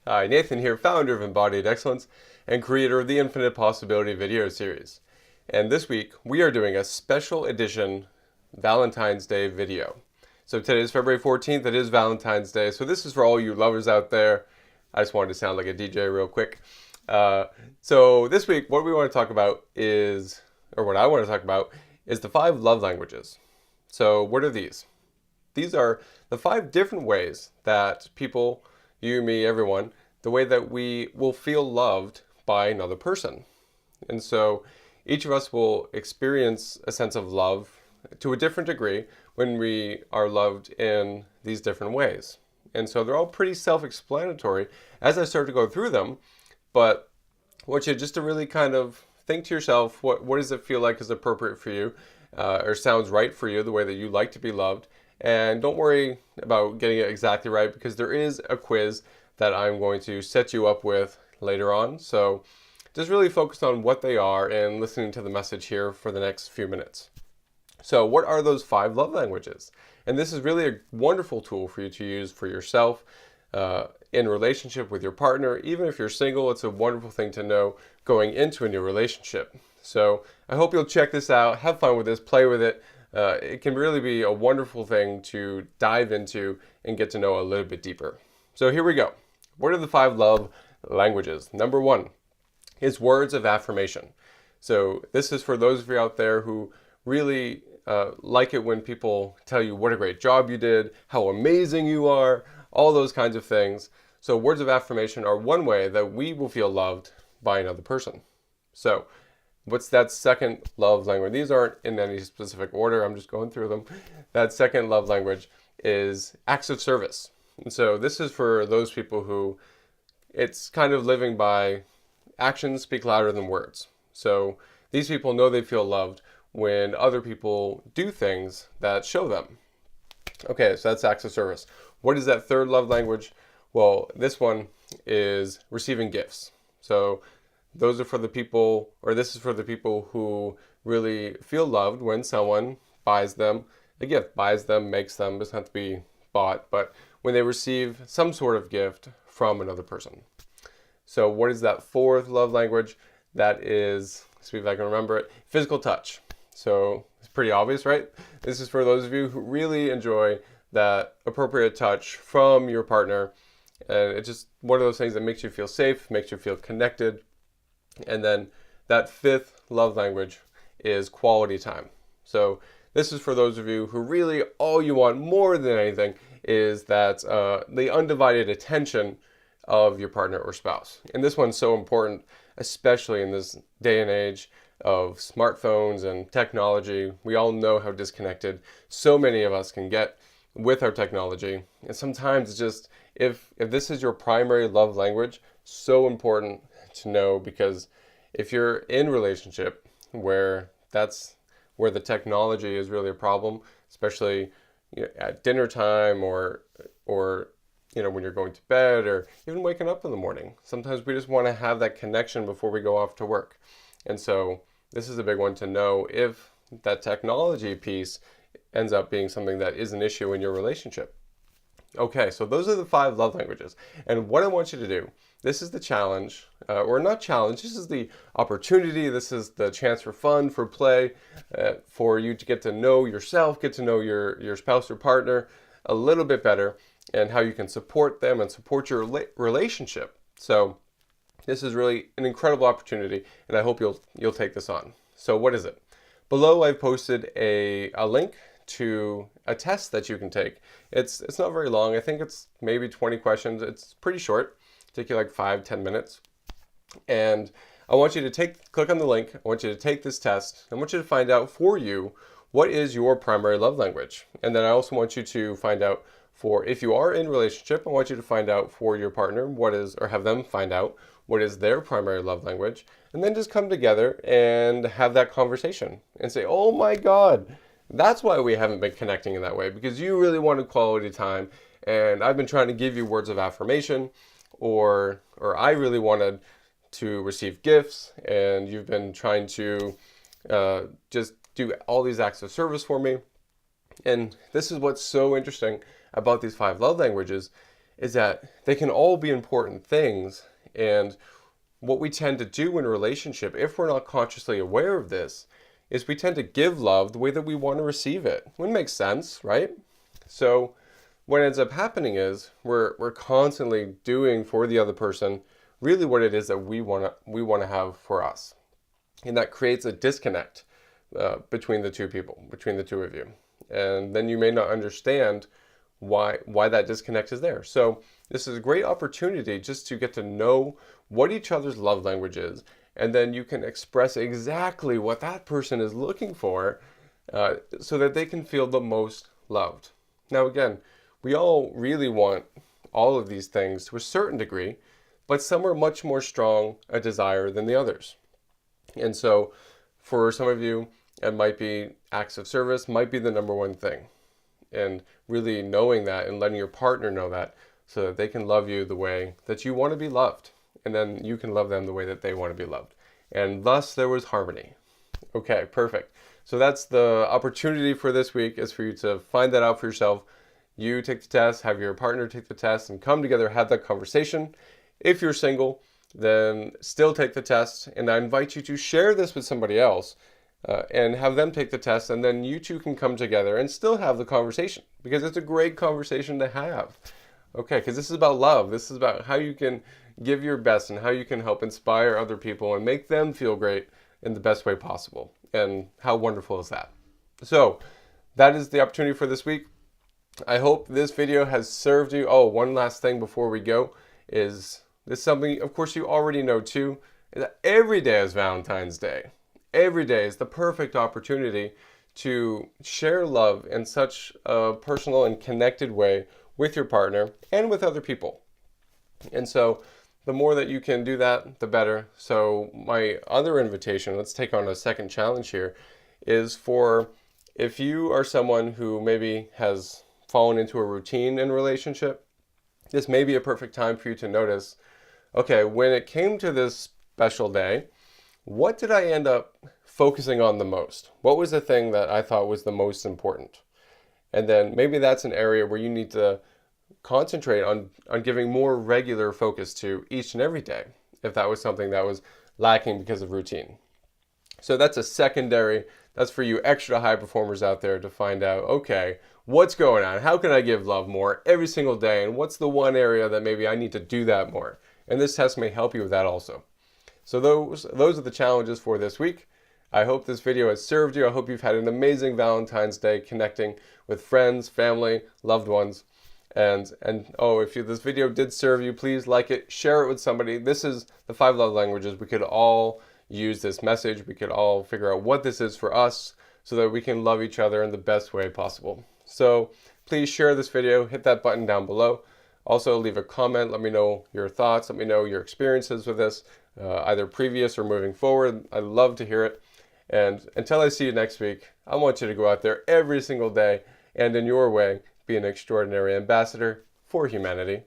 Hi, Nathan here, founder of Embodied Excellence and creator of the Infinite Possibility video series. And this week, we are doing a special edition Valentine's Day video. So today is February 14th, it is Valentine's Day, so this is for all you lovers out there. I just wanted to sound like a DJ real quick. So this week, what we want to talk about is, or what I want to talk about, is the 5 love languages. So what are these? These are the 5 different ways that people, you, me, everyone, the way that we will feel loved by another person. And so each of us will experience a sense of love to a different degree when we are loved in these different ways. And so they're all pretty self-explanatory as I start to go through them, but I want you just to really kind of think to yourself, what does it feel like is appropriate for you, or sounds right for you, the way that you like to be loved. And don't worry about getting it exactly right, because there is a quiz that I'm going to set you up with later on. So just really focus on what they are and listening to the message here for the next few minutes. So what are those 5 love languages? And this is really a wonderful tool for you to use for yourself, in relationship with your partner. Even if you're single, it's a wonderful thing to know going into a new relationship. So I hope you'll check this out, have fun with this, play with it. It can really be a wonderful thing to dive into and get to know a little bit deeper. So here we go. What are the 5 love languages? Number 1 is words of affirmation. So this is for those of you out there who really like it when people tell you what a great job you did, how amazing you are, all those kinds of things. So words of affirmation are one way that we will feel loved by another person. So what's that second love language? These aren't in any specific order, I'm just going through them. That second love language is acts of service. And so this is for those people who it's kind of living by actions speak louder than words. So these people know they feel loved when other people do things that show them. Okay, so that's acts of service. What is that third love language? Well, this one is receiving gifts. So those are for the people, or this is for the people who really feel loved when someone buys them a gift, buys them, makes them, doesn't have to be bought, but when they receive some sort of gift from another person. So what is that fourth love language? That is, see if I can remember it, physical touch. So it's pretty obvious, right? This is for those of you who really enjoy that appropriate touch from your partner. And it's just one of those things that makes you feel safe, makes you feel connected. And then that fifth love language is quality time. So this is for those of you who really all you want more than anything is that the undivided attention of your partner or spouse. And this one's so important, especially in this day and age of smartphones and technology. We all know how disconnected so many of us can get with our technology. And sometimes it's just, if this is your primary love language, so important to know, because if you're in a relationship where that's where the technology is really a problem, especially at dinner time or when you're going to bed or even waking up in the morning. Sometimes we just want to have that connection before we go off to work. And so this is a big one to know if that technology piece ends up being something that is an issue in your relationship. Okay, so those are the 5 love languages. And what I want you to do, this is the challenge, or not challenge, this is the opportunity, this is the chance for fun, for play, for you to get to know yourself, get to know your spouse or partner a little bit better, and how you can support them and support your relationship. So this is really an incredible opportunity, and I hope you'll take this on. So what is it? Below I've posted a link to a test that you can take. It's not very long. I think it's maybe 20 questions. It's pretty short. Take you like 5-10 minutes. And I want you to click on the link. I want you to take this test. I want you to find out for you what is your primary love language. And then I also want you to find out for, if you are in a relationship, I want you to find out for your partner or have them find out what is their primary love language. And then just come together and have that conversation and say, oh my God, that's why we haven't been connecting in that way, because you really wanted quality time and I've been trying to give you words of affirmation, or I really wanted to receive gifts and you've been trying to just do all these acts of service for me. And this is what's so interesting about these 5 love languages is that they can all be important things. And what we tend to do in a relationship, if we're not consciously aware of this, is we tend to give love the way that we want to receive it. It makes sense, right? So what ends up happening is we're constantly doing for the other person really what it is that we want to have for us. And that creates a disconnect between the two people, between the two of you. And then you may not understand why that disconnect is there. So this is a great opportunity just to get to know what each other's love language is, and then you can express exactly what that person is looking for so that they can feel the most loved. Now again, we all really want all of these things to a certain degree, but some are much more strong a desire than the others. And so for some of you, it might be acts of service might be the number one thing. And really knowing that and letting your partner know that so that they can love you the way that you want to be loved. And then you can love them the way that they want to be loved. And thus there was harmony. Okay, perfect. So that's the opportunity for this week, is for you to find that out for yourself. You take the test, have your partner take the test, and come together, have that conversation. If you're single, then still take the test. And I invite you to share this with somebody else and have them take the test. And then you two can come together and still have the conversation, because it's a great conversation to have. Okay, because this is about love. This is about how you can give your best and how you can help inspire other people and make them feel great in the best way possible. And how wonderful is that? So that is the opportunity for this week. I hope this video has served you. Oh, one last thing before we go is this something, of course, you already know too, is that every day is Valentine's Day. Every day is the perfect opportunity to share love in such a personal and connected way with your partner and with other people. And so the more that you can do that, the better. So my other invitation, let's take on a second challenge here, is for if you are someone who maybe has fallen into a routine in a relationship, this may be a perfect time for you to notice, okay, when it came to this special day, what did I end up focusing on the most? What was the thing that I thought was the most important? And then maybe that's an area where you need to concentrate on giving more regular focus to each and every day, if that was something that was lacking because of routine. So that's a secondary, that's for you extra high performers out there to find out, okay, what's going on? How can I give love more every single day? And what's the one area that maybe I need to do that more? And this test may help you with that also. So those are the challenges for this week. I hope this video has served you. I hope you've had an amazing Valentine's Day connecting with friends, family, loved ones. And if this video did serve you, please like it, share it with somebody. This is the 5 love languages. We could all use this message. We could all figure out what this is for us so that we can love each other in the best way possible. So please share this video, hit that button down below. Also leave a comment, let me know your thoughts, let me know your experiences with this, either previous or moving forward. I'd love to hear it. And until I see you next week, I want you to go out there every single day and in your way, be an extraordinary ambassador for humanity.